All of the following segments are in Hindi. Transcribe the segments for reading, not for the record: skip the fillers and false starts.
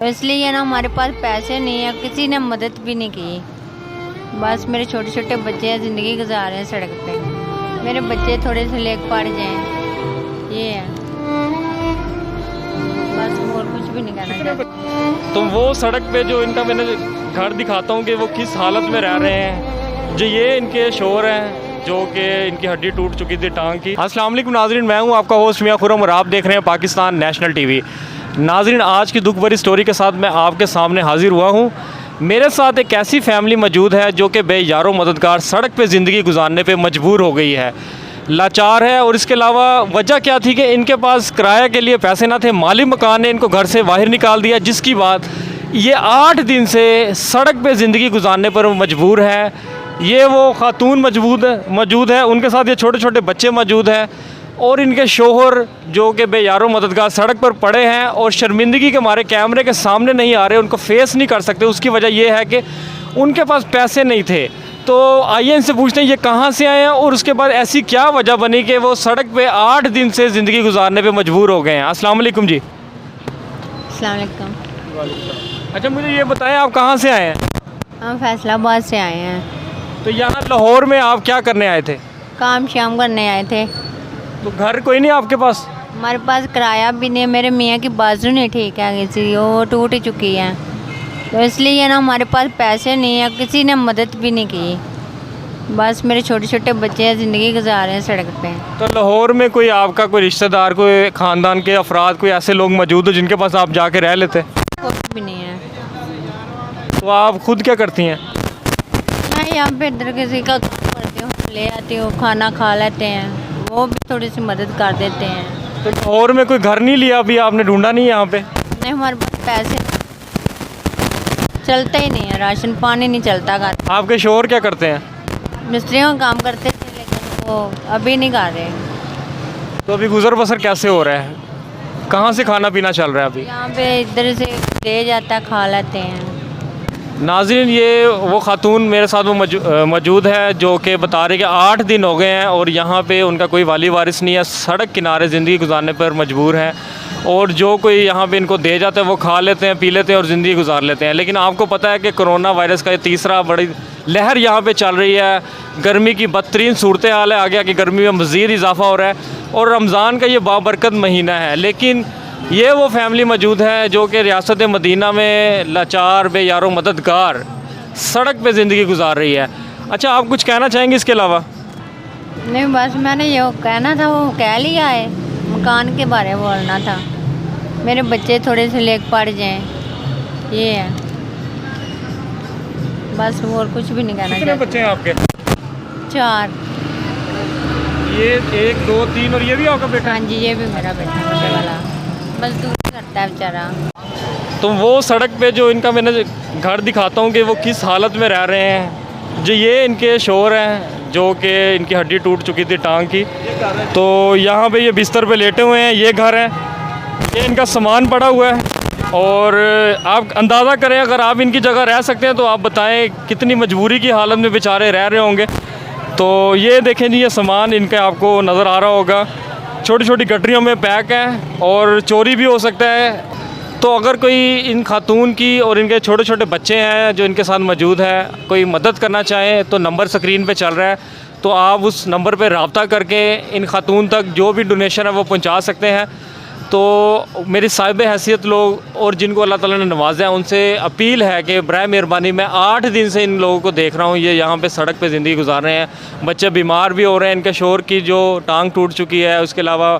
तो इसलिए ना हमारे पास पैसे नहीं है, किसी ने मदद भी नहीं की। बस मेरे छोटे छोटे बच्चे हैं, ज़िंदगी गुजार रहे हैं सड़क पे। मेरे बच्चे थोड़े से लेक पड़ जाएं, ये है बस, और कुछ भी नहीं कहना चाहते। तो वो सड़क पे जो इनका मैंने घर दिखाता हूँ कि वो किस हालत में रह रहे हैं। जो ये इनके शोर हैं जो कि इनकी हड्डी टूट चुकी थी टांग की। अस्सलाम वालेकुम नाज़रीन, मैं हूँ आपका होस्ट मियां खुरम और आप देख रहे हैं पाकिस्तान नेशनल टीवी। नाज़रीन, आज की दुख भरी स्टोरी के साथ मैं आपके सामने हाजिर हुआ हूँ। मेरे साथ एक ऐसी फैमिली मौजूद है जो कि बेयारो मददगार सड़क पे ज़िंदगी गुजारने पे मजबूर हो गई है, लाचार है। और इसके अलावा वजह क्या थी कि इनके पास किराया के लिए पैसे ना थे, माली मकान ने इनको घर से बाहर निकाल दिया, जिसकी बात ये 8 दिन से सड़क पे ज़िंदगी गुजारने पर मजबूर है। ये वो खातून मौजूद है, उनके साथ ये छोटे छोटे बच्चे मौजूद हैं और इनके शोहर जो कि बेयारो मददगार सड़क पर पड़े हैं और शर्मिंदगी के मारे कैमरे के सामने नहीं आ रहे, उनको फेस नहीं कर सकते। उसकी वजह यह है कि उनके पास पैसे नहीं थे। तो आइए इनसे पूछते हैं ये कहाँ से आए हैं और उसके बाद ऐसी क्या वजह बनी कि वो सड़क पे 8 दिन से ज़िंदगी गुजारने पे मजबूर हो गए हैं। अस्सलाम वालेकुम जी। अस्सलाम वालेकुम। अच्छा, मुझे ये बताएं आप कहाँ से आए हैं? हम फैसलाबाद से आए हैं। तो यहाँ लाहौर में आप क्या करने आए थे? काम शाम करने आए थे। तो घर कोई नहीं आपके पास? हमारे पास किराया भी नहीं है, मेरे मियाँ की बाजू नहीं ठीक है, किसी वो टूट चुकी है। तो इसलिए ना हमारे पास पैसे नहीं है, किसी ने मदद भी नहीं की। बस मेरे छोटे छोटे बच्चे हैं, ज़िंदगी गुजार रहे हैं सड़क पे। तो लाहौर में कोई आपका कोई रिश्तेदार, कोई ख़ानदान के अफराद, कोई ऐसे लोग मौजूद हो जिनके पास आप जाके रह लेते? कोई भी नहीं है। तो आप खुद क्या करती हैं? मैं यहाँ पे इधर किसी का काम करती हूँ, ले आती हूँ, खाना खा लेते हैं, वो भी थोड़ी सी मदद कर देते हैं। तो लाहौर में कोई घर नहीं लिया अभी आपने, ढूंढा नहीं यहाँ पे? नहीं, हमारे पास पैसे चलते ही नहीं है, राशन पानी नहीं चलता घर। आपके शोहर क्या करते हैं? मिस्त्रियों का काम करते थे, लेकिन वो अभी नहीं कर रहे। तो अभी गुजर बसर कैसे हो रहा है? कहाँ से खाना पीना चल रहा है अभी? यहाँ पे इधर से दे जाता है, खा लेते हैं। नाज़रीन, ये वो खातून मेरे साथ वो मौजूद है जो कि बता रहे कि 8 दिन हो गए हैं और यहाँ पे उनका कोई वाली वारिस नहीं है, सड़क किनारे ज़िंदगी गुजारने पर मजबूर हैं। और जो कोई यहाँ पे इनको दे जाता है वो खा लेते हैं, पी लेते हैं और ज़िंदगी गुजार लेते हैं। लेकिन आपको पता है कि कोरोना वायरस का ये तीसरा बड़ी लहर यहाँ पे चल रही है। गर्मी की बदतरीन सूरत हाल है, आगे आगे गर्मी में मज़ीद इजाफा हो रहा है और रमज़ान का ये बाबरकत महीना है। लेकिन ये वो फैमिली मौजूद है जो कि रियासत मदीना में लाचार बेयारो मददगार सड़क पे ज़िंदगी गुजार रही है। अच्छा, आप कुछ कहना चाहेंगे इसके अलावा? नहीं, बस मैंने ये कहना था वो कह लिया है, मकान के बारे में बोलना था। मेरे बच्चे थोड़े से लेक पड़ जाएं, ये है बस, और कुछ भी नहीं कहना कितने चाहते। बच्चे हैं आपके? 4। ये 1 2 3 और ये भी आपका बेटा? हाँ जी, ये भी मेरा बेटा बड़े वाला मजदूरी करता है बेचारा। तो वो सड़क पे जो इनका मैंने घर दिखाता हूँ कि वो किस हालत में रह रहे हैं। जो ये इनके शोहर हैं जो कि इनकी हड्डी टूट चुकी थी टांग की। तो यहाँ पे ये बिस्तर पे लेटे हुए हैं, ये घर है, ये इनका सामान पड़ा हुआ है। और आप अंदाज़ा करें, अगर आप इनकी जगह रह सकते हैं तो आप बताएं कितनी मजबूरी की हालत में बेचारे रह रहे होंगे। तो ये देखें जी, ये सामान इनका आपको नज़र आ रहा होगा, छोटी छोटी गटरियों में पैक है और चोरी भी हो सकता है। तो अगर कोई इन खातून की और इनके छोटे छोटे बच्चे हैं जो इनके साथ मौजूद है, कोई मदद करना चाहें तो नंबर स्क्रीन पे चल रहा है, तो आप उस नंबर पे रब्ता करके इन खातून तक जो भी डोनेशन है वो पहुंचा सकते हैं। तो मेरी साहिब हैसियत लोग और जिनको अल्लाह ताला ने नवाजा है, उनसे अपील है कि बराए मेहरबानी, मैं 8 दिन से इन लोगों को देख रहा हूँ, ये यहाँ पे सड़क पे ज़िंदगी गुजार रहे हैं। बच्चे बीमार भी हो रहे हैं, इनके शोहर की जो टांग टूट चुकी है, उसके अलावा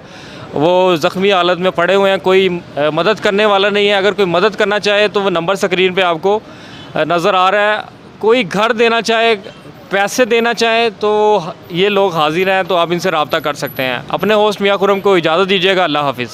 वो ज़ख्मी हालत में पड़े हुए हैं, कोई मदद करने वाला नहीं है। अगर कोई मदद करना चाहे तो वो नंबर स्क्रीन पे आपको नज़र आ रहा है। कोई घर देना चाहे, पैसे देना चाहे तो ये लोग हाजिर हैं, तो आप इनसे रब्ता कर सकते हैं। अपने होस्ट मियां खुरम को इजाज़त दीजिएगा। अल्लाह हाफिज़।